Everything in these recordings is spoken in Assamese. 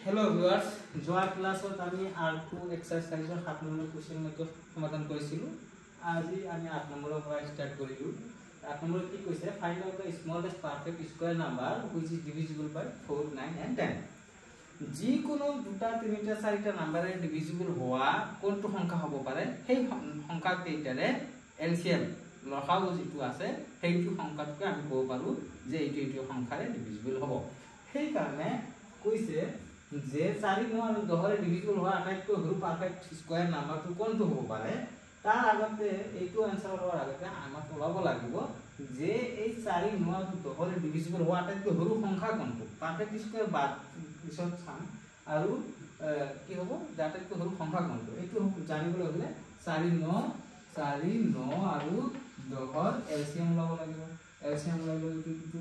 हेलो व्यूअर्स जोआ क्लासत आमी R2 एक्सरसाइजर 7 नम्बर क्वेश्चन मध्य समाधान करिसिलु আজি আমি 8 নম্বৰৰ পৰা স্টাर्ट কৰিলু 8 নম্বৰ কি কৈছে find out the smallest perfect square number which is divisible by 4 9 and 10 যি কোনো দুটা তিনিটা চাৰিটা নাম্বাৰে ডিভিজিবল হোৱা কোনটো সংখ্যা হ'ব পাৰে সেই সংখ্যা কেইটাৰে এলসিএম লসাগু যিটো আছে সেইটো সংখ্যাটোকে আমি ক'ব পাৰো যে এইটো সংখ্যাৰে ডিভিজিবল হ'ব সেই কাৰণে কৈছে যে 4 9 আৰু 10 ৰে ডিভিজিবল হোৱা আটাইতকৈ সৰু পাৰফেক্ট স্কয়াৰ নাম্বাৰটো কোনটো হ'ব পাৰে তাৰ আগতে এইটো আনসাৰ হোৱাৰ আগতে আমাক ওলাব লাগিব যে এই 4 9 আৰু 10 ৰে ডিভিজিবল হোৱা আটাইতকৈ সৰু সংখ্যা কোনটো পাৰফেক্ট স্কয়াৰ বাদ পিছত চাম আৰু কি হ'ব আটাইতকৈ সৰু সংখ্যা কোনটো এইটো জানিবলৈ হলে 4 9 আৰু 10 ৰ এলসিএম ওলাব লাগিব एलसीएम लइलो 2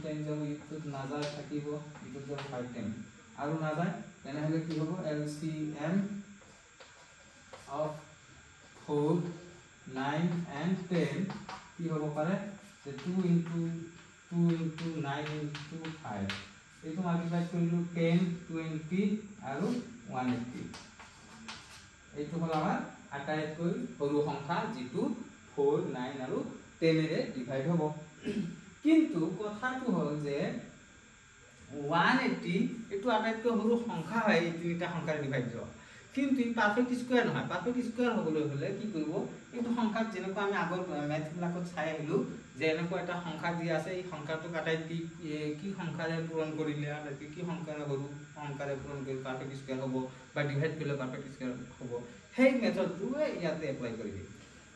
टाइम যাব ইটো নাযায় থাকিব ইটো যাব 5 টাইম আৰু নাযায় তেনে হলে কি হ'ব एलसीएम অফ 4 9 and 10 কি হ'ব পাৰে যে 2 into 9 into 5 এইটো মাল্টিপ্লাই কৰিলো 10 20 আৰু 180 এইটো হল আমাৰ আটাইতকৈ সৰু সংখ্যা যেটো 4 9 আৰু 10 रे डिवाइड होबो किंतु কথাটো হল যে 180 এটো আটাইতকৈ সৰু সংখ্যা হয় এই তিনিটা সংখ্যাৰ ডিভাইড হ'ব কিন্তু ই পাৰফেক্ট স্কয়াৰ নহয় পাৰফেক্ট স্কয়াৰ হ'বলৈ হলে কি কৰিব এইটো সংখ্যা যেনেকৈ আমি আগৰ ম্যাথ বিলাকত চাই আহিলো যে এনেকৈ এটা সংখ্যা দি আছে এই সংখ্যাটো কাটাই কি সংখ্যাৰে পূৰণ কৰিলে আৰু কি সংখ্যাৰে সৰু সংখ্যাৰে পূৰণ কৰি পাৰফেক্ট স্কয়াৰ হ'ব বা ডিভাইড কৰিলে পাৰফেক্ট স্কয়াৰ হ'ব সেই মেথডটোৱে ইয়াতে এপ্লাই কৰিবি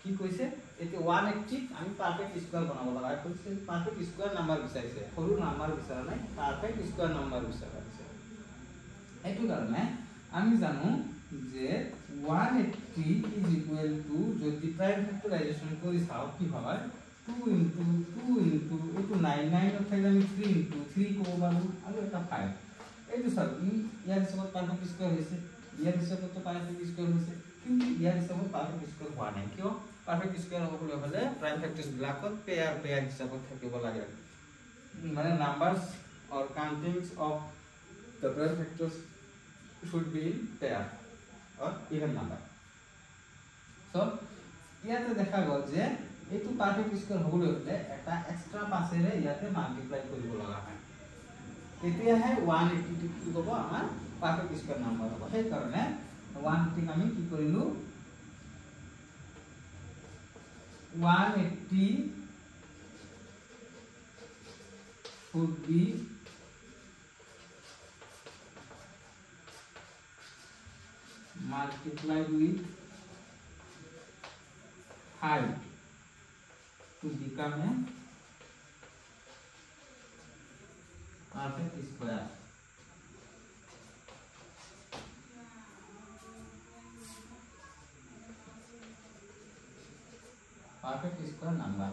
কি কৈছে এতে 180 আমি পাৰফেক্ট স্কয়াৰ বনাব লাগা কৈছে পাৰফেক্ট স্কয়াৰ নাম্বাৰ বিচাৰিছে সৰু নাম্বাৰ বিচাৰা নাই পাৰফেক্ট স্কয়াৰ নাম্বাৰ বিচাৰিছে এইটো কাৰণে আমি জানো যে 180 ইজ ইকুয়াল টু যদি প্ৰাইম ফ্যাক্টৰাইজেশন কৰি চাও কি হয় 2 into 8 9 অথাই আমি 3 into 3 কব পাৰো আৰু এটা 5 এইটো সব ইয়াৰ হিচাপত পাৰফেক্ট স্কয়াৰ হৈছে ইয়াৰ হিচাপত পাৰফেক্ট স্কয়াৰ হৈছে কিন্তু ইয়াৰ হিচাপত পাৰফেক্ট স্কয়াৰ হোৱা নাই কিয় পারফেক্ট স্কয়ার হ'বলৈ হলে প্রাইম ফ্যাক্টরস ব্লকত পেয়ার হিচাপত থাকিব লাগে মানে numbers or contents of the prime factors should be in pair or even number so ইয়াতে দেখা গল যে এইটো পারফেক্ট স্কয়ার হ'বলৈ হলে এটা এক্সট্রা পাছেৰে ইয়াতে মাল্টিপ্লাই কৰিব লগা হয় তেতিয়াহে 180 কি হ'ব আমাৰ পাৰফেক্ট স্কয়াৰ নাম্বাৰ হ'ব সেই কাৰণে 180 আমি কি কৰিলো 180 should be multiplied with 5 to become a perfect square. Perfect square number.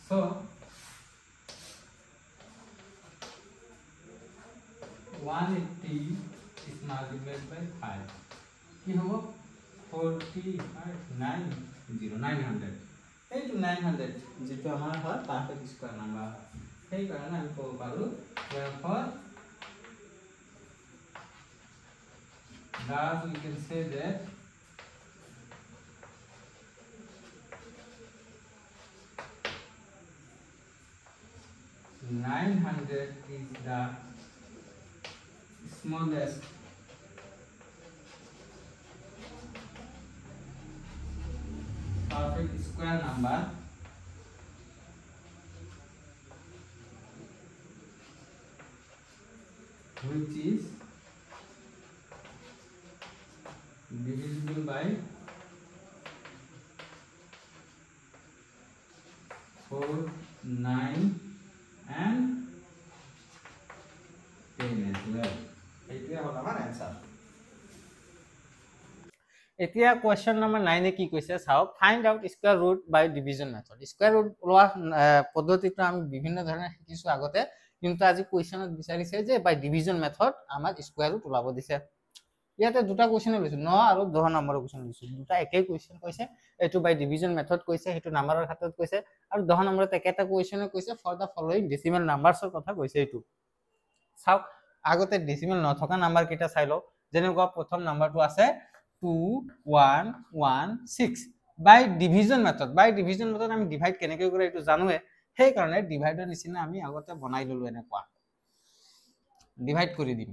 So 180 is multiplied by 5 কি হ'ব 45 900 এইটো 900 যেটো আমাৰ হয় পাৰফেক্ট স্কয়াৰ নাম্বাৰ সেই কাৰণে আমি ক'ব পাৰো therefore thus we can say that 900 is the smallest perfect square number which is divisible by 4 9 and 10 as well. এতিয়া হল আমাৰ आंसर এতিয়া কোৱেশ্চন নম্বৰ 9 এ কি কৈছে চাও ফাইন্ড আউট স্কয়াৰ ৰুট বাই ডিভিজন মেথড স্কয়াৰ ৰুট লোৱা পদ্ধতিটো আমি বিভিন্ন ধৰণে শিকিছো আগতে কিন্তু আজি কোৱেশ্চনত বিচাৰিছে যে বাই ডিভিজন মেথড আমাৰ স্কয়াৰ ৰুট ওলাব দিছে ইয়াতে দুটা কোৱেশ্চন লৈছো 9 আৰু 10 নম্বৰৰ কোৱেশ্চন লৈছো দুটা একেই কোৱেশ্চন কৈছে এটো বাই ডিভিজন মেথড কৈছে হেতু নাম্বাৰৰ ক্ষেত্ৰত কৈছে আৰু 10 নম্বৰত একেটা কোৱেশ্চনে কৈছে ফৰ দা ফলোইং ডেসিমেল নাম্বাৰছৰ কথা কৈছে এটো চাওক আগতে ডেসিমেল নথকা নাম্বাৰ কেইটা চাই লও যেনেকুৱা প্ৰথম নাম্বাৰটো আছে 2116 বাই ডিভিজন মেথড আমি ডিভাইড কেনেকৈ কৰে এইটো জানোৱে সেই কাৰণে ডিভাইডৰ নিচিনা আমি আগতে বনাই ললো এনেকুৱা ডিভাইড কৰি দিম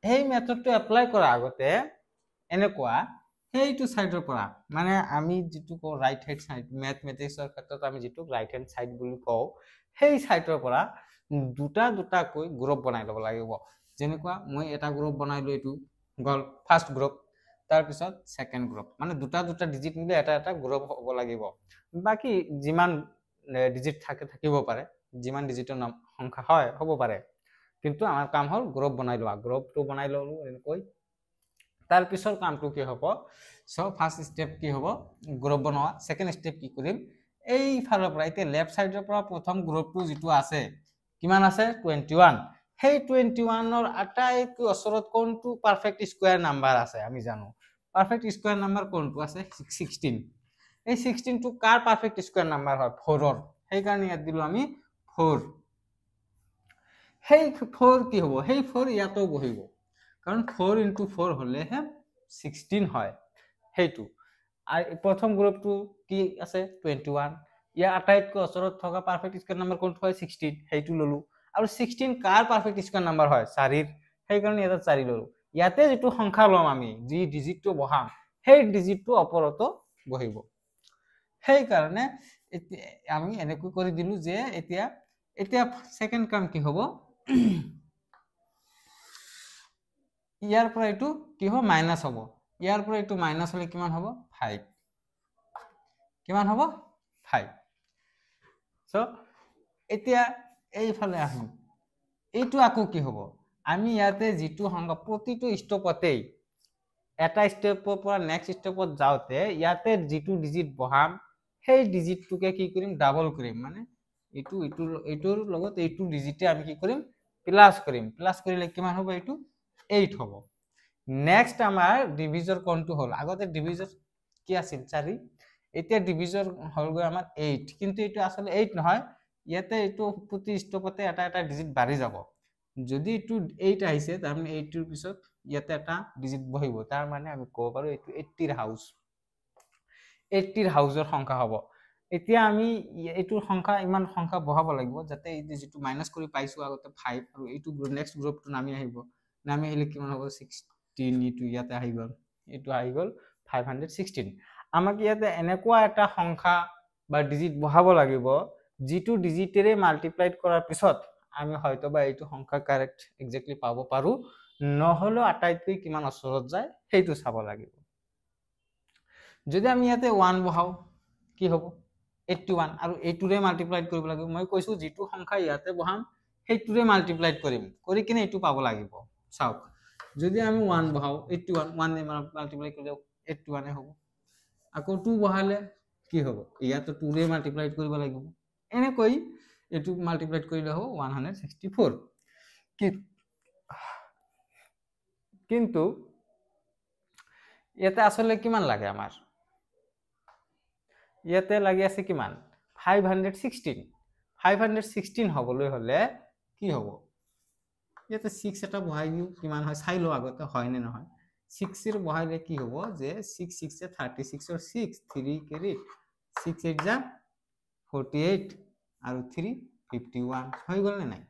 এই মেথডটো এপ্লাই কৰা আগতে এনেকুৱা সেইটো সাইডৰ পৰা মানে আমি যেটো কো ৰাইট হ্যান্ড সাইড ম্যাথমেটিক্সৰ ক্ষেত্ৰত আমি যেটো ৰাইট হ্যান্ড সাইড বুলি কও সেই সাইডৰ পৰা দুটা কৈ গ্ৰুপ বনাই লব লাগিব যেনেকুৱা মই এটা গ্ৰুপ বনাইলো এটো গল ফাৰ্স্ট গ্ৰুপ তাৰ পিছত সেকেন্ড গ্ৰুপ মানে দুটা ডিজিট মিলে এটা গ্ৰুপ হ'ব লাগিব বাকি যিমান ডিজিট থাকিব পাৰে যিমান ডিজিটৰ নাম সংখ্যা হয় হ'ব পাৰে কিন্তু আমাৰ কাম হল গ্ৰুপ বনাই লোৱা গ্ৰুপটো বনাই ললো এনেকৈ তাৰ পিছৰ কামটো কি হ'ব সো ফাৰ্স্ট স্টেপ কি হ'ব গ্ৰুপ বনোৱা সেকেন্ড স্টেপ কি কৰিম এই ফালৰ পৰা এতিয়া লেফট সাইডৰ পৰা প্ৰথম গ্ৰুপটো যেটো আছে কিমান আছে 21 সেই 21 ৰ আটাইতকৈ ওচৰত কোনটো পাৰফেক্ট স্কয়াৰ নাম্বাৰ আছে আমি জানো পাৰফেক্ট স্কয়াৰ নাম্বাৰ কোনটো আছে 16 এই 16 টো কাৰ পাৰফেক্ট স্কয়াৰ নাম্বাৰ হয় 4 ৰ সেই কাৰণে ইয়াত দিলো আমি 4 সেই 4 কি হ'ব সেই 4 ইয়াতো বহিব কাৰণ 4 * 4 হলে হে 16 হয় হেইটো আৰ প্ৰথম গ্ৰুপটো কি আছে 21 ইয়া আটাইতকৈ ওচৰত থকা পাৰফেক্ট স্কয়াৰ নাম্বাৰ কোনটো হয় 16 হেইটো ললো আৰু 16 কাৰ পাৰফেক্ট স্কয়াৰ নাম্বাৰ হয় 4 ৰ সেই কাৰণে এটা 4 ললো ইয়াতে যেটো সংখ্যা লম আমি যি ডিজিটটো বহাম সেই ডিজিটটো ওপৰতো বহিব সেই কাৰণে আমি এনেকৈ কৰি দিলু যে এতিয়া সেকেন্ড কাম কি হ'ব ইয়াৰ পৰা এটো কি হ'ব মাইনাস হ'ব ইয়াৰ পৰা এটো মাইনাস হলে কিমান হ'ব 5 কিমান হ'ব 5 সো এতিয়া এই ফালে আহিম এইটো আকো কি হ'ব আমি ইয়াতে যেটো সংখ্যা প্ৰতিটো স্টেপতেই এটা স্টেপৰ পৰা নেক্সট স্টেপত যাওতে ইয়াতে যেটো ডিজিট বহাম সেই ডিজিটটোকে কি কৰিম ডাবল কৰিম মানে এইটোৰ লগত এইটো ডিজিটে আমি কি কৰিম প্লাস কৰিলে কিমান হ'ব এইটো 8 হ'ব নেক্সট আমাৰ ডিভিজৰ কোনটো হল আগতে ডিভিজৰ কি আছিল 4 এতিয়া ডিভিজৰ হল গৈ আমাৰ 8 কিন্তু এটো আসলে 8 নহয় ইয়াতে এটো প্ৰতি স্টেপতে এটা ডিজিট বাঢ়ি যাব যদি এটো 8 আহিছে তাৰ মানে 8 ৰ পিছত ইয়াতে এটা ডিজিট বহিব তাৰ মানে আমি ক'ব পাৰো এটো 80 ৰ হাউস 80 ৰ হাউসৰ সংখ্যা হ'ব এতিয়া আমি এটোৰ সংখ্যা ইমান সংখ্যা বহাব লাগিব যাতে এই যেটো মাইনাস কৰি পাইছো আগতে 5 আৰু এটো নেক্সট গ্ৰুপটো নামি আহিব নামি আহিলে কিমান হ'ব 16 এটো ইয়াতে আহি গল এটো আহি গল 516 আমাক ইয়াতে এনেকুৱা এটা সংখ্যা বা ডিজিট বহাব লাগিব যেটো ডিজিটেৰে মাল্টিপ্লাইড কৰাৰ পিছত আমি হয়তোবা এইটো সংখ্যা কাৰেক্ট এক্স্যাক্টলি পাব পাৰো নহলো আটাইতকৈ কিমান ওচৰত যায় সেইটো চাব লাগিব যদি আমি ইয়াতে 1 বহাও কি হ'ব 81 আৰু এইটোৰে মাল্টিপ্লাইড কৰিব লাগিব মই কৈছো যেটো সংখ্যা ইয়াতে বহাম সেইটোৰে মাল্টিপ্লাইড কৰিম কৰি কিনে এইটো পাব লাগিব চাওক যদি আমি 1 বহাও 81 1 ৰে মাল্টিপ্লাই কৰিলে 81 এ হ'ব আকৌ 2 বহালে কি হ'ব ইয়াতে 2 ৰে মাল্টিপ্লাইড কৰিব লাগিব এনেকৈ এটো মাল্টিপ্লাইড কৰিলে হ'ব 164 কিন্তু ইয়াতে আসলে কিমান লাগে আমাৰ ইয়াতে লাগি আছে কিমান 516 হবলৈ হলে কি হ'ব ইয়াতে 6 এটা বহাই দিও কিমান হয় চাই লো আগতে হয় নে নহয় 6 ৰ বহাইলে কি হ'ব যে 6 6 এ 36 ৰ 6 3 কেৰি 6 8 যা 48 আৰু 3 51 হৈ গল নে নাই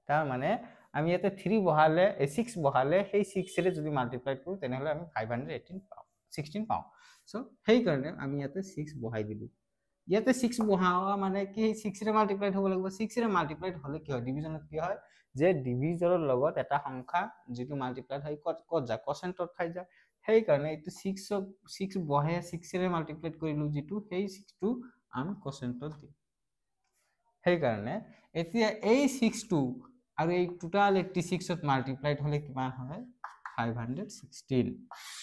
তাৰ মানে আমি ইয়াতে 3 বহালে 6 বহালে সেই 6 ৰে যদি মাল্টিপ্লাই কৰো তেনেহলে আমি 518 পাও 16 পাও সো সেই কাৰণে আমি ইয়াতে 6 বহাই দিলু ইয়াতে 6 বহাওয়া মানে কি 6 ৰে মাল্টিপ্লাইড হ'ব লাগিব 6 ৰে মাল্টিপ্লাইড হলে কি হয় ডিভিজনত কি হয় যে ডিভিজৰৰ লগত এটা সংখ্যা যেটো মাল্টিপ্লাইড হয় কত যায় কোচেন্টত খাই যায় সেই কাৰণে এটো 6 বহে 6 ৰে মাল্টিপ্লাইড কৰিলু যেটো সেই 6 টো আমি কোচেন্টত দিম সেই কাৰণে এতিয়া এই 6 টো আৰু এই টোটাল 86 ত মাল্টিপ্লাইড হলে কিমান হয় 516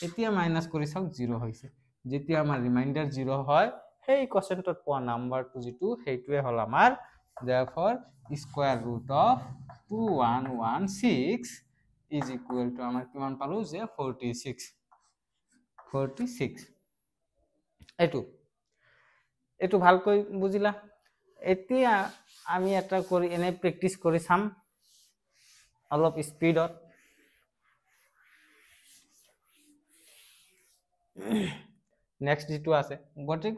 এতিয়া মাইনাস কৰি চাও 0 হৈছে যেতিয়া আমাৰ ৰিমাইন্ডাৰ 0 হয় সেই কোচেন্টত পোৱা নাম্বাৰটো যেটো হেইটোৱে হল আমাৰ therefore square root of 2116 is equal to আমাৰ কিমান পালো যে 46 এটো ভালকৈ বুজিলা এতিয়া আমি এটা কৰি এনে প্ৰেক্টিচ কৰি চাম অলপ স্পীডত নেক্সট যেটো আছে গতি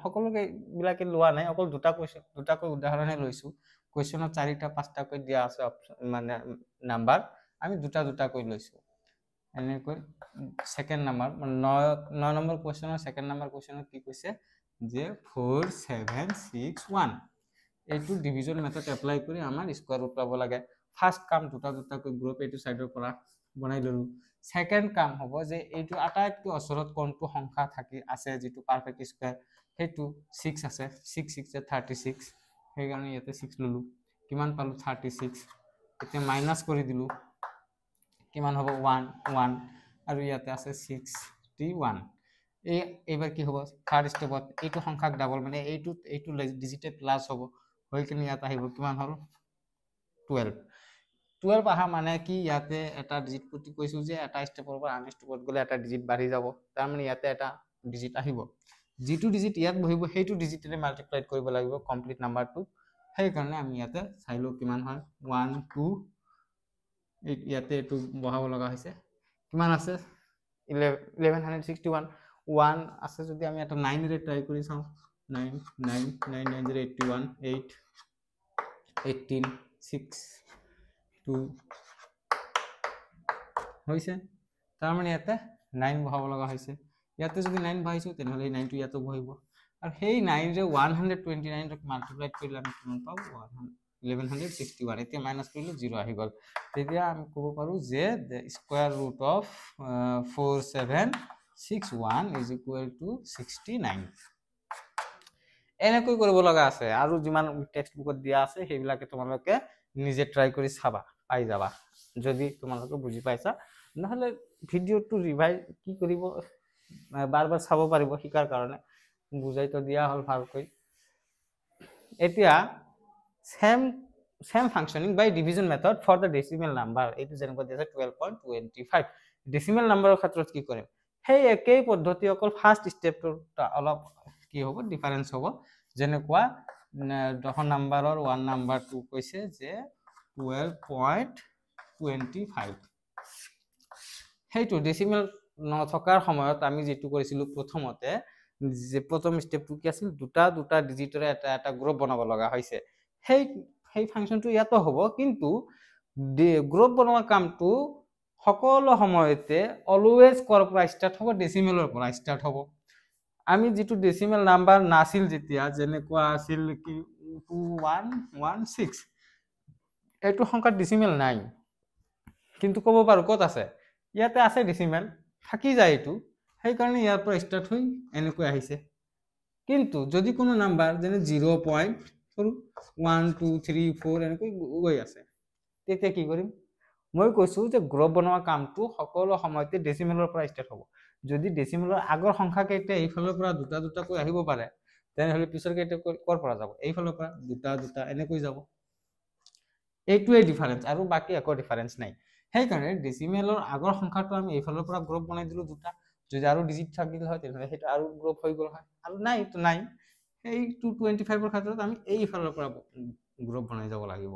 সকলোকে বিলাকে লোৱা নাই অকল দুটাকৈ উদাহৰণে লৈছো কোৱেশ্চনত 4টা 5টা কৈ দিয়া আছে মানে নাম্বাৰ আমি দুটা কৈ লৈছো এনেকৈ সেকেন্ড নাম্বাৰ 9 নম্বৰ কোৱেশ্চনৰ সেকেন্ড নাম্বাৰ কোৱেশ্চনত কি কৈছে যে 4761 এইটো ডিভিজন মেথড এপ্লাই কৰি আমাৰ স্কয়াৰ ৰুট পাব লাগে ফাৰ্স্ট কাম দুটা গ্ৰুপ এইটো সাইডৰ পৰা বনাই ললো সেকেন্ড কাম হ'ব যে এইটো আটাইতকৈ ওচৰত কোনটো সংখ্যা থাকি আছে যেটো পাৰফেক্ট স্কয়াৰ হেতু 6 আছে 6 6 36 সেই কাৰণে ইয়াতে 6 ললো কিমান পালো 36 এতিয়া মাইনাস কৰি দিলো কিমান হ'ব 1 1 আৰু ইয়াতে আছে 61 এইবাৰ কি হ'ব থাৰ্ড স্টেপত এইটো সংখ্যাক ডাবল মানে এইটো ডিজিটে প্লাস হ'ব হৈ কিনে ইয়াত আহিব কিমান হ'ল 12 আহা মানে কি ইয়াতে এটা ডিজিট প্ৰতি কৈছো যে এটা স্টেপৰ পৰা আন স্টেপত গলে এটা ডিজিট বাঢ়ি যাব তাৰ মানে ইয়াতে এটা ডিজিট আহিব যেটো ডিজিট ইয়াত বহিব হেতু ডিজিটৰে মাল্টিপ্লাই কৰিব লাগিব কমপ্লিট নাম্বাৰটো সেই কাৰণে আমি ইয়াতে চাইলো কিমান হয় 1 2 ইয়াতে এটো বহাব লগা হৈছে কিমান আছে 1161 1 আছে যদি আমি এটা 9 ৰে ট্ৰাই কৰি চাও 9 9 9 9 81 8 18 6 2 হৈছে তাৰ মানে ইয়াতে 9 বহাব লগা হৈছে ইয়াতে যদি 9 বহাইছো তেনেহলে 9 টো ইয়াতে বহিব আৰু সেই 9 ৰে 129 ক মাল্টিপ্লাই কৰিলে আমি কিমান পাব 1161 এতিয়া মাইনাস কৰিলে 0 আহি গল তেতিয়া আমি ক'ব পাৰো যে the square root of 4761 is equal to 69 এনেকৈ কৰিব লগা আছে আৰু যিমান টেক্সট বুকত দিয়া আছে সেইবিলাকে তোমালোকে নিজে ট্ৰাই কৰি চাবা পাই যাবা যদি তোমালোকে বুজি পাইছা নহলে ভিডিওটো ৰিভাইজ কি কৰিব বাৰবাৰ চাব পাৰিব শিকাৰ কাৰণে বুজাই তো দিয়া হল ভালকৈ এতিয়া same functioning by division method for the decimal number এইটো যেনেকৈ দিছে 12.25 decimal number ক্ষেত্ৰত কি কৰিম সেই একেই পদ্ধতি অকল ফাৰ্স্ট স্টেপটো অলপ কি হ'ব ডিফাৰেন্স হ'ব যেনেকুৱা 10 নম্বৰৰ 1 নম্বৰটো কৈছে যে 12.25 হেইটো ডেসিমেল নথকাৰ সময়ত আমি যেটো কৰিছিলো প্ৰথমতে যে প্ৰথম স্টেপটো কি আছিল দুটা ডিজিটৰে এটা গ্ৰুপ বনাব লগা হৈছে সেই ফাংশনটো ইয়াতো হ'ব কিন্তু গ্ৰুপ বনোৱা কামটো সকলো সময়তে অলওয়েজ কৰ পৰা স্টাৰ্ট হ'ব ডেসিমেলৰ পৰা স্টাৰ্ট হ'ব আমি যেটো ডেসিমেল নাম্বাৰ নাছিল যেতিয়া যেনেকুৱা আছিল কি 2116 এটো সংখ্যা ডেসিমেল নাই কিন্তু ক'ব পাৰো ক'ত আছে ইয়াতে আছে ডেসিমেল থাকি যায় এটো সেই কাৰণে ইয়াৰ পৰা স্টাৰ্ট হৈ এনেকৈ আহিছে কিন্তু যদি কোনো নাম্বাৰ যেনে 0.123 এনেকৈ গৈ আছে তেতিয়া কি কৰিম মই কৈছো যে গ্ৰুপ বনোৱা কামটো সকলো সময়তে ডেসিমেলৰ পৰা স্টাৰ্ট হ'ব যদি ডেসিমেলৰ আগৰ সংখ্যা কেইটা এইফালৰ পৰা দুটা কৈ আহিব পাৰে তেনেহলে পিছৰ কেইটা কৰ পৰা যাব এইফালৰ পৰা দুটা এনেকৈ যাব এইটোৱে ডিফাৰেন্স আৰু বাকি একো ডিফাৰেন্স নাই সেই কাৰণে ডেসিমেলৰ আগৰ সংখ্যাটো আমি এইফালৰ পৰা গ্ৰুপ বনাই দিলো দুটা যদি আৰু ডিজিট থাকিল হয় তেনেহলে হেটো আৰু গ্ৰুপ হৈ গল হয় আৰু নাই তো নাই এই 225 ৰ ক্ষেত্ৰত আমি এইফালৰ পৰা গ্ৰুপ বনাই যাব লাগিব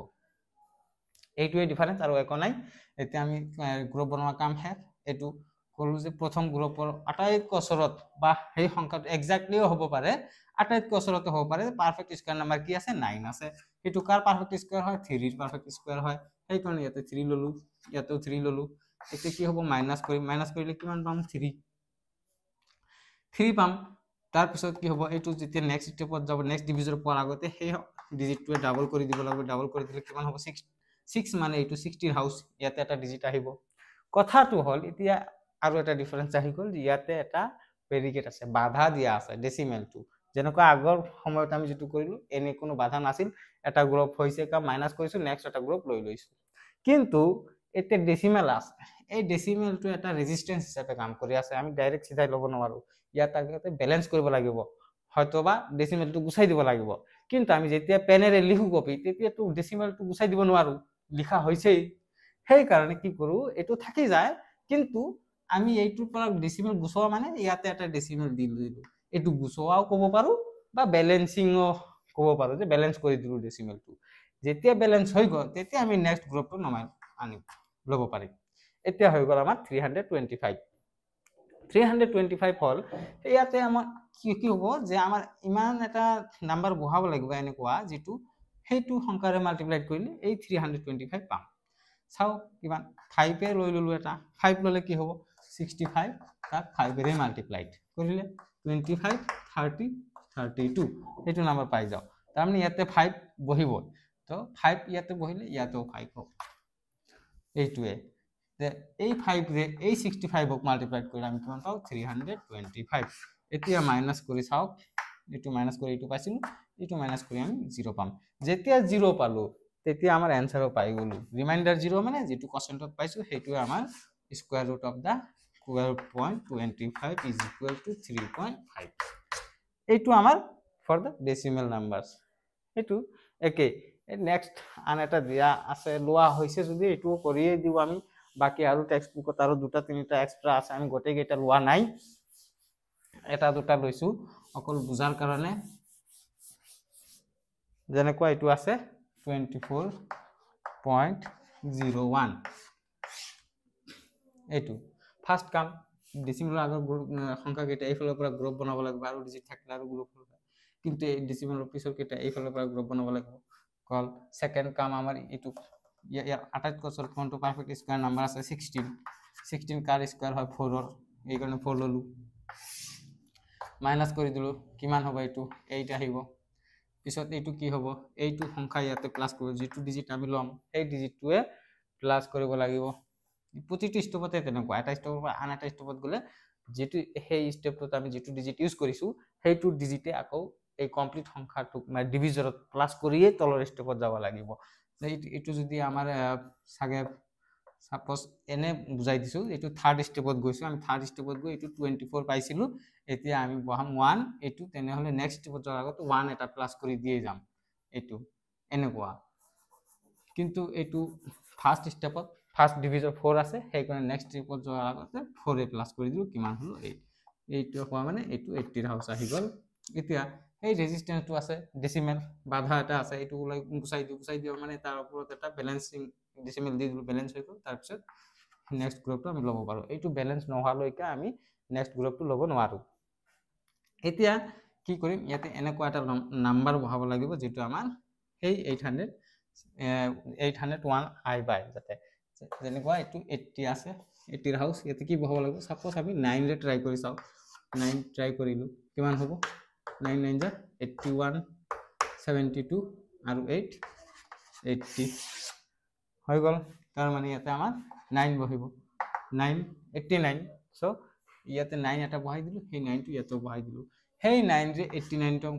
এইটোৱে ডিফাৰেন্স আৰু একো নাই এতিয়া আমি গ্ৰুপ বনোৱা কাম শেষ এটো কলো যে প্ৰথম গ্ৰুপৰ আটাইতকৈ ওচৰত বা সেই সংখ্যাটো এক্স্যাক্টলিও হ'ব পাৰে আটাইতকৈ ওচৰতে হ'ব পাৰে পাৰফেক্ট স্কয়াৰ নাম্বাৰ কি আছে 9 আছে এটো কাৰ পাৰফেক্ট স্কয়াৰ হয় 3 ৰ পাৰফেক্ট স্কয়াৰ হয় সেই কাৰণে ইয়াতে 3 ললো ইয়াতেও 3 ললো এতিয়া কি হ'ব মাইনাস কৰিলে কিমান পাম 3 পাম তাৰ পিছত কি হ'ব এটো যেতিয়া নেক্সট স্টেপত যাব নেক্সট ডিভিজনৰ পৰা আগতে সেই ডিজিটটোৱে ডাবল কৰি দিব লাগিব ডাবল কৰি দিলে কিমান হ'ব 6 মানে এটো 60 ৰ হাউস ইয়াতে এটা ডিজিট আহিব কথাটো হল এতিয়া আৰু এটা ডিফাৰেন্স আহি গল ইয়াতে এটা প্ৰেডিকেট আছে বাধা দিয়া আছে ডেসিমেলটো যেনেকুৱা আগৰ সময়ত আমি যেটো কৰিলো এনে কোনো বাধা নাছিল এটা গ্ৰুপ হৈছে কা মাইনাস কৰিছো নেক্সট এটা গ্ৰুপ লৈ লৈছো কিন্তু এতে ডেসিমেল আছে এই ডেসিমেলটো এটা ৰেজিস্ট্যান্স হিচাপে কাম কৰি আছে আমি ডাইৰেক্ট সিধাই লব নোৱাৰো ইয়াত আগতে ব্যালেন্স কৰিব লাগিব হয়তোবা ডেসিমেলটো গুছাই দিব লাগিব কিন্তু আমি যেতিয়া পেনেৰে লিখু কপি তেতিয়া তো ডেসিমেলটো গুছাই দিব নোৱাৰো লিখা হৈছেই সেই কাৰণে কি কৰো এটো থাকি যায় কিন্তু আমি এইটোৰ পৰা ডেসিমেল গুছোৱা মানে ইয়াতে এটা ডেসিমেল দিলো এটো গুছোৱাও ক'ব পাৰো বা ব্যালেন্সিংও ক'ব পাৰোঁ যে বেলেঞ্চ কৰি দিলোঁ ডেচিমেলটো। যেতিয়া বেলেঞ্চ হৈ গ'ল তেতিয়া আমি নেক্সট গ্ৰুপটো নমাই আনিম ল'ব পাৰিম। এতিয়া হৈ গ'ল আমাৰ 325 হ'ল। ইয়াতে আমাৰ কি হ'ব যে আমাৰ ইমান এটা নাম্বাৰ বহাব লাগিব এনেকুৱা যিটো সেইটো সংখ্যাৰে মাল্টিপ্লাই কৰিলে এই 325 পাম। চাওক কিমান 5 লৈ ল'লো, এটা 5 ল'লে কি হ'ব 65 তাক 5 মাল্টিপ্লাইড কৰিলে 25 30 32 এইটো নাম্বাৰ পাই যাওঁ। তাৰমানে ইয়াতে 5 বহিব, তো 5 ইয়াতে বহিলে ইয়াতেও 5 হ'ব। এইটোৱে যে এই 5 ৰে এই 65ক মাল্টিপ্লাইড কৰি আমি কিমান পাওঁ 325। এতিয়া মাইনাছ কৰি চাওক, এইটো মাইনাছ কৰি এইটো পাইছিলোঁ, এইটো মাইনাছ কৰি আমি 0 পাম। যেতিয়া 0 পালোঁ তেতিয়া আমাৰ এনসাৰো পাই গ'লো। ৰিমাইণ্ডাৰ 0 মানে যেটো কোৱেশ্চনটো পাইছো সেইটোৱে আমাৰ square root of the 12.25 is equal to 3.5। এইটো আমাৰ ফৰ দা ডেসিমেল নাম্বাৰস। এইটো একে নেক্সট আন এটা দিয়া আছে লোৱা হৈছে যদি এইটো কৰিয়ে দিও আমি। বাকি আৰু টেক্সট বুকত আৰু দুটা তিনিটা এক্সট্ৰা আছে, আমি গোটেই কেইটা লোৱা নাই, এটা দুটা লৈছো অকল বুজাৰ কাৰণে। যেনেকুৱা এইটো আছে 24.01 এইটো ফাৰ্স্ট কাম ডেসিমেলৰ আগৰ সংখ্যা কেইটা এইফালৰ পৰা গ্ৰুপ বনাব লাগিব, আৰু ডিজিট থাকিলে আৰু গ্ৰুপ হ'ব, কিন্তু এই ডেসিমেলৰ পিছৰ কেইটা এইফালৰ পৰা গ্ৰুপ বনাব লাগিব। কল সেকেন্ড কাম আমাৰ এইটো ইয়াৰ আটাইতকৈ কোনটো পাৰফেক্ট স্কয়াৰ নাম্বাৰ আছে 16 কাৰ স্কয়াৰ হয় 4 ৰ, এই কাৰণে 4 ললো, মাইনাস কৰি দিলো, কিমান হ'ব এইটো 8 আহিব। পিছত এইটো কি হ'ব, এইটো সংখ্যা ইয়াতে প্লাস কৰিব, যেটো ডিজিট আমি লম সেই ডিজিটটোৱে প্লাস কৰিব লাগিব। প্ৰতিটো স্টেপতে তেনেকুৱা, এটা স্টেপৰ পৰা আন এটা স্টেপত গলে যেটো সেই স্টেপত আমি যেটো ডিজিট ইউজ কৰিছো সেইটো ডিজিটে আকৌ এই কমপ্লিট সংখ্যাটো মানে ডিভিজৰত প্লাস কৰিয়ে তলৰ স্টেপত যাব লাগিব। এইটো যদি আমাৰ সাগে সাপোজ এনে বুজাই দিছো, এইটো থাৰ্ড স্টেপত গৈছো, আমি থাৰ্ড স্টেপত গৈ এইটো 24 পাইছিলো, এতিয়া আমি বহাম 1, এইটো তেনেহলে নেক্সট স্টেপত যোৱাৰ আগত 1 এটা প্লাস কৰি দিয়ে যাম, এইটো এনেকুৱা। কিন্তু এইটো ফাৰ্স্ট স্টেপত ফাৰ্স্ট ডিভিজৰ 4 আছে, সেই কাৰণে নেক্সট স্টেপত যোৱাৰ আগতে 4 এ প্লাস কৰি দিও, কিমান হলো 8। এইটো হোৱা মানে এইটো 80 ৰ হাউস আহি গল। এতিয়া এই ৰেজিস্ট্যান্সটো আছে ডেসিমেল বাধা এটা আছে, এইটো গুচাই দিও মানে তাৰ ওপৰত এটা ব্যালেন্সিং ডেসিমেল দি দিলো, ব্যালেন্স হৈ গল। তাৰ পিছত নেক্সট গ্ৰুপটো আমি ল'ব পাৰো, এইটো ব্যালেন্স নোহোৱালৈকে আমি নেক্সট গ্ৰুপটো ল'ব নোৱাৰো। এতিয়া কি কৰিম, ইয়াতে এনেকুৱা এটা নাম্বাৰ বহাব লাগিব যেটো আমাৰ সেই 801 আই বাই, যাতে যেনেকুৱা এইটো 80 আছে 80 ৰ হাউস, ইয়াতে কি বহাব লাগিব, সাপোজ আমি 9 ৰে ট্ৰাই কৰি চাও, 9 ট্ৰাই কৰিলো, কিমান হ'ব 9 9 যা 81 72 আৰু 8 80 হৈ গল। তাৰ মানে ইয়াতে আমাৰ 9 বহিব, 9 89, সো ইয়াতে 9 এটা বহাই দিলো, সেই 9 টো ইয়াতে বহাই দিলো, সেই 9 ৰে 89 টো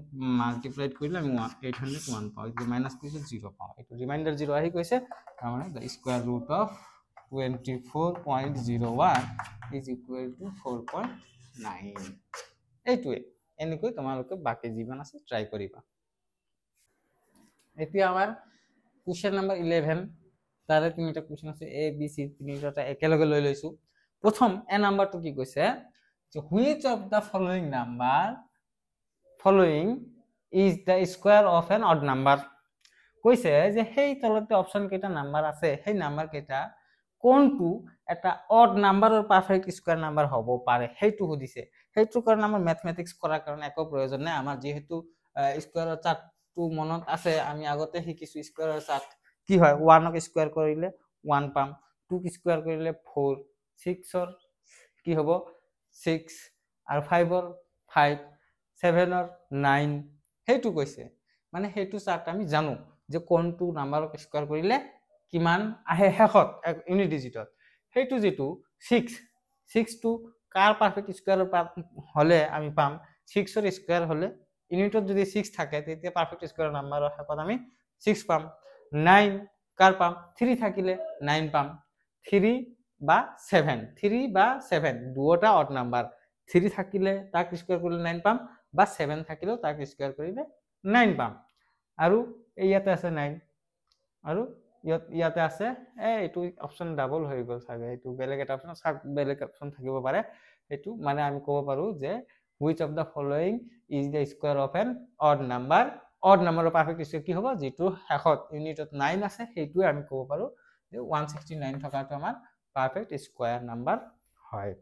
মাল্টিপ্লাইড কৰিলে আমি 801 পাও, এই মাইনাস কৰিলে 0 পাও, এইটো ৰিমাইন্ডাৰ 0 আহি গৈছে। তাৰ মানে the square root of 24.01 is equal to 4.9। এইটোৱে এনেকৈ তোমালোকে বাকি যিমান আছে ট্ৰাই কৰিবা। এতিয়া আমাৰ কোৱেশ্চন নাম্বাৰ 11, তাৰে তিনিটা কোৱেশ্চন আছে এ বি সি, তিনিটা একেলগে লৈ লৈছো। প্ৰথম এ নাম্বাৰটো কি কৈছে যে which of the following is the square of an odd number। কৈছে যে সেই তলতে অপশন কেইটা নাম্বাৰ আছে, সেই নাম্বাৰ কেইটা কোনটো এটা অড নাম্বাৰৰ পাৰফেক্ট স্কয়াৰ নাম্বাৰ হ'ব পাৰে সেইটো সুধিছে। সেইটো কাৰণে আমাৰ ম্যাথমেটিক্স কৰাৰ কাৰণে একো প্ৰয়োজন নাই, আমাৰ যেহেতু স্কয়াৰৰ চাৰ্টটো মনত আছে, আমি আগতে শিকিছো স্কয়াৰৰ চাৰ্ট কি হয়, 1 ক স্কয়াৰ কৰিলে 1 পাম, 2 ক স্কয়াৰ কৰিলে 4, 6 ৰ কি হ'ব 6 আৰু 5 ৰ 5, 7 ৰ 9, সেইটো কৈছে। মানে সেইটো চাৰ্ট আমি জানো যে কোনটো নাম্বাৰক স্কয়াৰ কৰিলে কিমান আহে শেষত ইউনিট ডিজিটত। সেইটো যেটো 6 টো কাৰ পাৰফেক্ট স্কয়াৰ হলে আমি পাম, 6 ৰ স্কয়াৰ হলে ইউনিটত যদি 6 থাকে তেতিয়া পাৰফেক্ট স্কয়াৰ নাম্বাৰৰ শেষত আমি 6 পাম। 9 কাৰ পাম, 3 থাকিলে 9 পাম, 3 বা 7 দুটা অড নাম্বাৰ, 3 থাকিলে তাক স্কয়াৰ কৰিলে 9 পাম, বা 7 থাকিলেও তাক স্কয়াৰ কৰিলে 9 পাম। আৰু ইয়াতে আছে 9 আৰু ইয়াতে আছে এইটো অপশন ডাবল হৈ গল চাগে, এইটো বেলেগ এটা অপশন বেলেগ অপশন থাকিব পাৰে। এইটো মানে আমি ক'ব পাৰো যে which of the following is the square of an odd number odd নাম্বাৰৰ পাৰফেক্ট স্কয়াৰ কি হ'ব যেটো শেষত ইউনিটত 9 আছে সেইটোৱে আমি ক'ব পাৰো যে 169 থকাটো আমাৰ পাৰফেক্ট স্কয়াৰ নাম্বাৰ হয়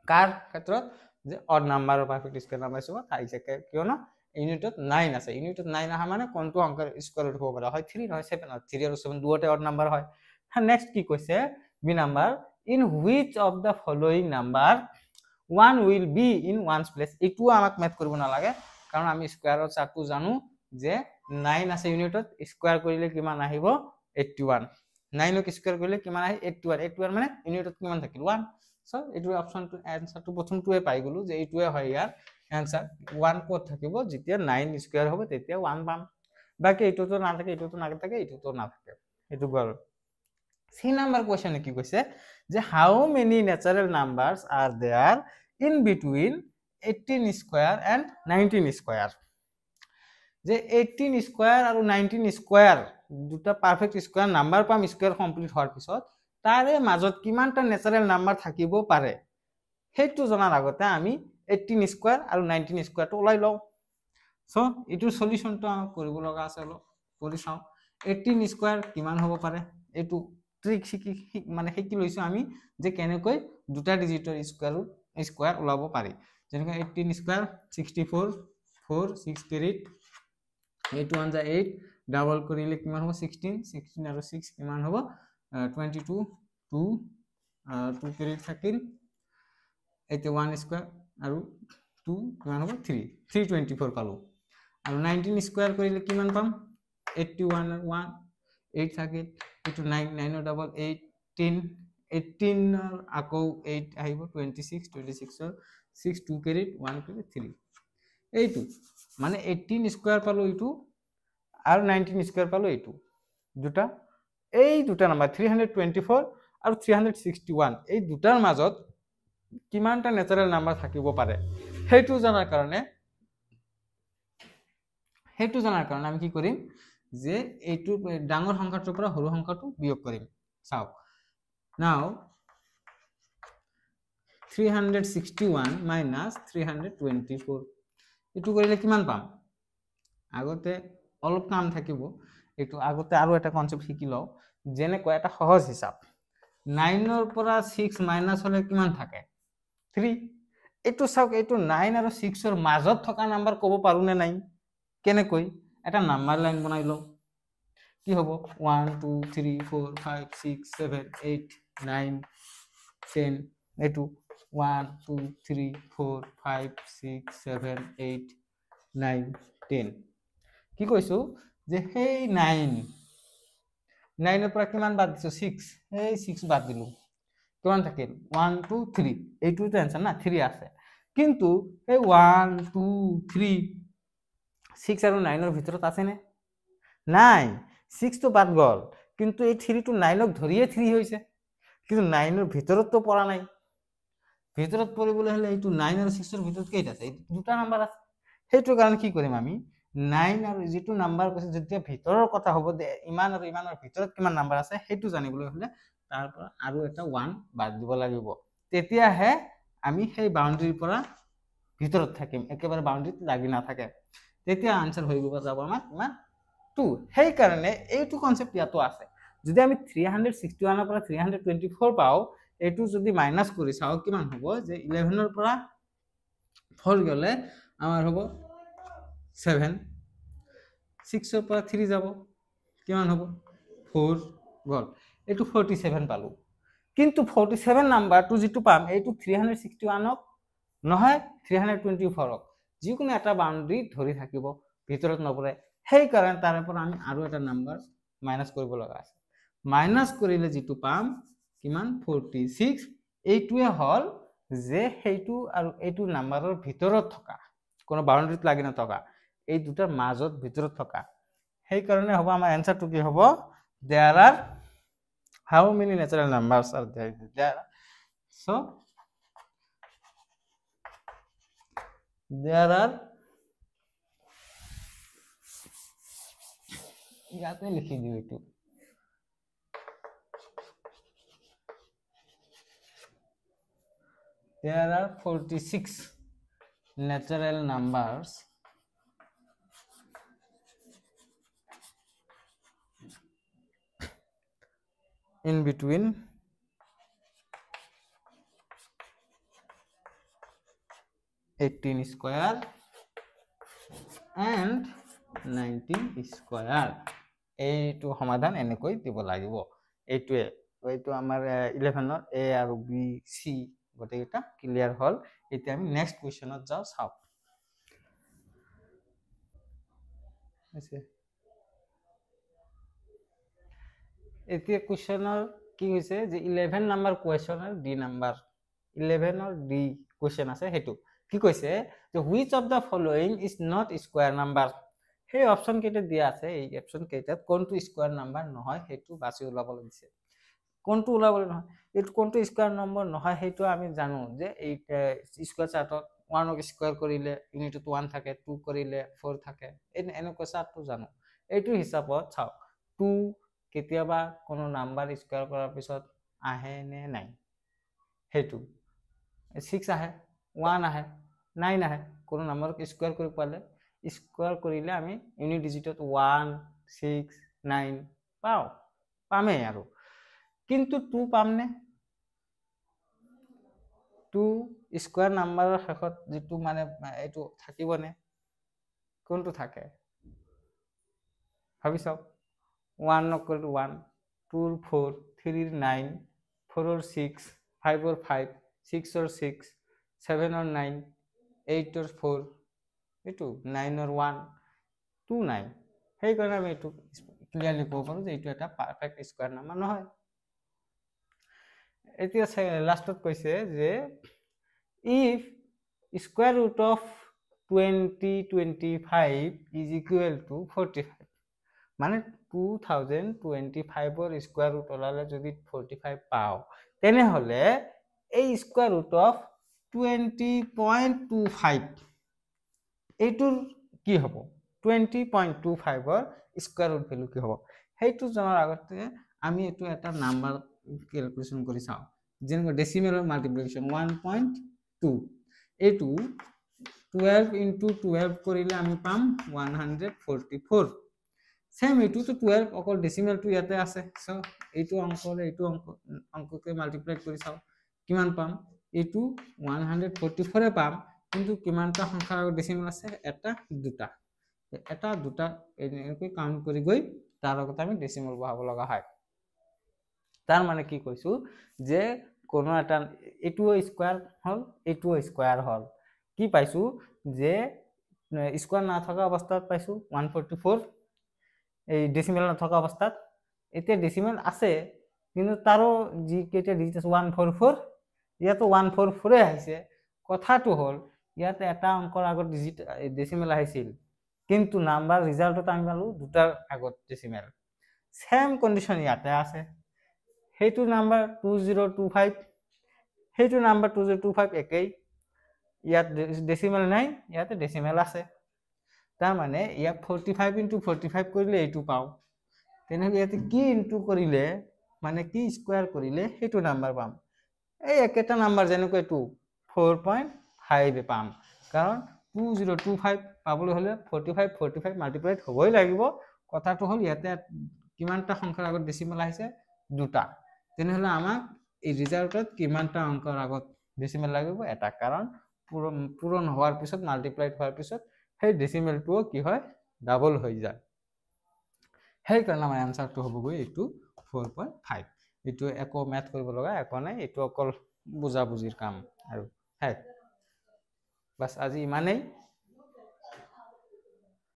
কাৰ ক্ষেত্ৰত যে অড নাম্বাৰৰ পাৰফেক্ট স্কয়াৰ নাম্বাৰ হ'ব তাইছে কিয়নো ইউনিটত 9 আছে ইউনিটত 9 আহা মানে কোনটো অংকৰ স্কয়াৰ ৰুট হ'ব পাৰে হয় 3 নহয় 7 হয় 3 আৰু 7 দুয়োটা অড নাম্বাৰ হয় নেক্সট কি কৈছে B number in which of the following number 1 will be in one's place এটো আমাক ম্যাথ কৰিব নালাগে কাৰণ আমি স্কয়াৰৰ চাৰ্টটো জানো যে 9 আছে ইউনিটত স্কয়াৰ কৰিলে কিমান আহিব 81 9 ক স্কয়াৰ কৰিলে কিমান আহে 81 81 মানে ইউনিটত কিমান থাকিল 1 সো এটো অপশনটো আনসারটো প্ৰথমটোৱে পাই গলো যে এইটোৱে হয় ইয়াৰ আনসাৰ 1 কত থাকিব যেতিয়া 9 স্কয়াৰ হ'ব তেতিয়া 1 পাম বাকি এটোটো না থাকে এটোটো না থাকে এটোটো না থাকে এটো গল সি নাম্বার কোশ্চেনে কি কৈছে যে how many natural numbers are there in between 18 square and 19 square যে 18 স্কয়ার আৰু 19 স্কয়াৰ দুটা পাৰফেক্ট স্কয়াৰ নাম্বাৰ পাম স্কয়াৰ কমপ্লিট হোৱাৰ পিছত তাৰে মাজত কিমানটা ন্যাচাৰাল নাম্বাৰ থাকিব পাৰে হেতু জনাৰ আগতে আমি 18 স্কয়াৰ আৰু 19 স্কয়াৰটো ওলাই লও সো ইটো সলিউশনটো আমি কৰিব লগা আছে কৰি চাও 18 স্কয়াৰ কিমান হ'ব পাৰে এটো ট্ৰিক শিকি মানে শিকি লৈছো আমি যে কেনেকৈ দুটা ডিজিটৰ স্কয়াৰ ওলাব পাৰি যেনেকৈ 18 স্কয়াৰ 64 4 6 ক্যাৰেট 8 1 जा 8 ডাবল কৰিলে কিমান হ'ব 16 16 আৰু 6 কিমান হ'ব 22 2 2 ক্যাৰেট থাকিল এতে 1 স্কয়াৰ আৰু 2 কিমান হ'ব 3 324 পালো আৰু 19 স্কয়াৰ কৰিলে কিমান পাম 81 আৰু 1 8 থাকিল এটো 9 9 ডাবল 18 18 আকৌ 8 আহিব 26 26 6 2 ক্যারেট 1 ক্যারেট 3 এইটো মানে 18 স্কয়ার পালো এইটো আৰু 19 স্কয়াৰ পালো এইটো দুটা এই দুটা নাম্বাৰ 324 আৰু 361 এই দুটাৰ মাজত কিমানটা ন্যাচাৰাল নাম্বাৰ থাকিব পাৰে হেতু জানাৰ কাৰণে আমি কি কৰিম যে এইটো ডাঙৰ সংখ্যাটোৰ পৰা সৰু সংখ্যাটো বিয়োগ কৰিম চাও নাও 361 minus 324 এটো কৰিলে কিমান পাম আগতে অলপ কাম থাকিব এটো আগতে আৰু এটা কনসেপ্ট শিকি লও যেনে কয় এটা সহজ হিসাব 9 ৰ পৰা 6 মাইনাস হলে কিমান থাকে 3 এটো চাওক এটো 9 আৰু 6 ৰ মাজত থকা নাম্বাৰ কব পাৰো নে নাই কেনেকৈ এটা নাম্বার লাইন বনাই লও কি হ'ব 1 2 3 4 5 6 7 8 9 10 এটো 1 2 3 4 5 6 7 8 9 10 কি কৈছো যে হেই 9 9 ৰ পৰা কিমান বাদ দিছো 6 এই 6 বাদ দিলু কিমান থাকিল 1 2 3 এইটোটো आंसर না 3 আছে কিন্তু এই 1 2 3 6 আৰু 9 ৰ ভিতৰত আছে নে নাই 6 তো বাদ গল কিন্তু এই 3 টো 9 ক ধৰিয়ে 3 হৈছে কিন্তু 9 ৰ ভিতৰত তো পৰা নাই ভিতৰত পৰিবলৈ হলে এইটো 9 আৰু 6 ৰ ভিতৰত কেইটা আছে দুটা নাম্বাৰ আছে হেতু কাৰণ কি কৰিম আমি 9 আৰু যেটো নাম্বাৰ কৈছে যেতিয়া ভিতৰৰ কথা হ'ব দে ইমান আৰু ইমানৰ ভিতৰত কিমান নাম্বাৰ আছে হেতু জানিবলৈ হলে তাৰ পৰা আৰু এটা 1 বাদ দিব লাগিব তেতিয়াহে আমি সেই বাউন্ডাৰীৰ পৰা ভিতৰত থাকিম একেবাৰে বাউন্ডাৰীত লাগি না থাকে তেতিয়া आंसर হৈ যাব আমাৰ ইমান 2 সেই কাৰণে এইটো কনসেপ্ট ইয়াতো আছে যদি আমি 361 ৰ পৰা 324 পাও এটো যদি মাইনাস কৰি চাও কিমান হ'ব যে 11 ৰ পৰা 4 গলে আমাৰ হ'ব 7 6 ৰ পৰা 3 যাব কিমান হ'ব 4 গল এটো 47 পালো কিন্তু 47 নাম্বাৰটো যেটো পাম এইটো 361 ক নহয় 324 ক যিকোনো এটা বাউন্ডাৰী ধৰি থাকিব ভিতৰত নপৰে সেই কাৰণ তাৰে পৰা আমি আৰু এটা নাম্বাৰ মাইনাস কৰিব লগা আছে মাইনাস কৰিলে যেটো পাম কিমান 46 এইটোৱে হল যে হেতু আৰু এইটো নাম্বাৰৰ ভিতৰত থকা কোনো বাউন্ডাৰীত লাগি না থকা এই দুটাৰ মাজত ভিতৰত থকা সেই কাৰণে হ'ব আমাৰ आंसरটো কি হ'ব there are how many natural numbers are there so there are ইয়াতে লিখি দিও এটো there are 46 natural numbers in between 18 square and 19 square এইটো সমাধান এনেকৈ দিব লাগিব এইটোৱে এইটো আমাৰ 11 ৰ a আৰু b c গোটেইটা ক্লিয়াৰ হল এতিয়া আমি নেক্সট কোৱেশ্চনত যাও চাও আছে এতিয়া কোৱেশ্চনৰ কি হৈছে যে 11 নাম্বাৰ কোৱেশ্চনৰ d নাম্বাৰ 11 ৰ d কোৱেশ্চন আছে হেতু কি কৈছে যে which of the following is not square number সেই অপচন কেইটা দিয়া আছে এই অপচন কেইটাত কোনটো স্কয়াৰ নাম্বাৰ নহয় হেতু বাছি উলাবলৈ দিছে কোনটো উলাবলৈ নহয় এটো কোনটো স্কয়াৰ নম্বৰ নহয় হেতু আমি জানো যে এই স্কয়াৰ চাৰ্টত 1 ক স্কয়াৰ কৰিলে ইউনিটত 1 থাকে 2 কৰিলে 4 থাকে এনেকৈ চাৰ্টটো জানো এইটো হিচাপত চাও 2 কেতিয়াবা কোনো নাম্বাৰ স্কয়াৰ কৰাৰ পিছত আহে নে নাই হেতু 6 আহে 1 আহে 9 আহে কোনো নাম্বাৰক স্কয়াৰ কৰি পালে স্কয়াৰ কৰিলে আমি ইউনিট ডিজিটত 1 6 9 পাও পামে আৰু কিন্তু 2 পামনে 2 স্কয়াৰ নাম্বাৰৰ শেষত যেটো মানে এটো থাকিবনে কোনটো থাকে ভাবি চাও 1 নকল 1 2 ৰ 4 3 ৰ 9 4 ৰ 6 5 ৰ 5 6 ৰ 6 7 ৰ 9 8 ৰ 4 এটো 9 ৰ 1 2 9 সেই কাৰণে আমি এটো ক্লিয়াৰলি ক'ব পাৰো যে এটো এটা পাৰফেক্ট স্কয়াৰ নাম্বাৰ নহয় এতিয়া লাষ্টত কৈছে যে if square root of 2025 is equal to 45 মানে 2025 ৰ স্কয়াৰ ৰুট ওলালে যদি 45 পাও তেনে হলে এই স্কয়াৰ ৰুট অফ 20.25 এইটোৰ কি হ'ব 20.25 ৰ স্কয়াৰ ৰুট ভ্যালু কি হ'ব হেতু জনাৰ আগতে আমি এটো এটা নাম্বাৰ ক্যালকুলেশন কৰি চাও যেনে ডেসিমেলৰ মাল্টিপ্লিকেশন 1.2 এটো 12 into 12 কৰিলে আমি পাম 144 সেম এটো তো 12 অকল ডেসিমেল টু ইয়াতে আছে সো এইটো অংকৰে এইটো অংককে মাল্টিপ্লাই কৰি চাও কিমান পাম এটো 144 এ পাম কিন্তু কিমানটা সংখ্যাৰ আগত ডেসিমেল আছে এটা দুটা এনেকৈ কাউন্ট কৰি গৈ তাৰ আগত আমি ডেসিমেল বহাব লগা হয় তাৰ মানে কি কৈছো যে কোনো এটা এটো স্কয়াৰ হল এটো স্কয়াৰ হল কি পাইছো যে স্কয়াৰ না থকা অৱস্থাত পাইছো 144 এই ডেসিমেল না থকা অৱস্থাত এতিয়া ডেসিমেল আছে কিন্তু তাৰো জি কেটা ডিজিট আছে 144 ইয়াতো 144 এ আহিছে কথাটো হল ইয়াতে এটা অংকৰ আগত ডিজিট ডেসিমেল আহিছিল কিন্তু নাম্বাৰ ৰিজাল্টত আমি পালো দুটাৰ আগত ডেসিমেল সেম কন্ডিশন ইয়াতে আছে হেতু নাম্বাৰ 2025 হেতু নাম্বাৰ 2025 একেই ইয়াত ডেসিমেল নাই ইয়াতে ডেসিমেল আছে তাৰ মানে ইয়া 45 into 45 কৰিলে এইটো পাও তেনে ইয়াতে কি ইনটু কৰিলে মানে কি স্কয়াৰ কৰিলে হেতু নাম্বাৰ পাম এই একেটা নাম্বাৰ যেনেকৈ 2 4.5 পাম কাৰণ 2025 পাবলৈ হলে 45 মাল্টিপ্লাইড হবই লাগিব কথাটো হল ইয়াতে কিমানটা সংখ্যাৰ আগত ডেসিমেল আহিছে দুটা তেনে হলে আমাক এই ৰিজাল্টত কিমানটা অংকৰ আগত ডেসিমেল লাগিব এটা কাৰণ পূৰণ হোৱাৰ পিছত মাল্টিপ্লাইড হোৱাৰ পিছত সেই ডেসিমেলটো কি হয় ডাবল হৈ যায় সেই কাৰণে আমাৰ আনসাৰটো হ'বগৈ এইটো 4.5 এইটো একো ম্যাথ কৰিব লগা একো নাই এইটো অকল বুজা বুজিৰ কাম আৰু হয় বাস আজি ইমানেই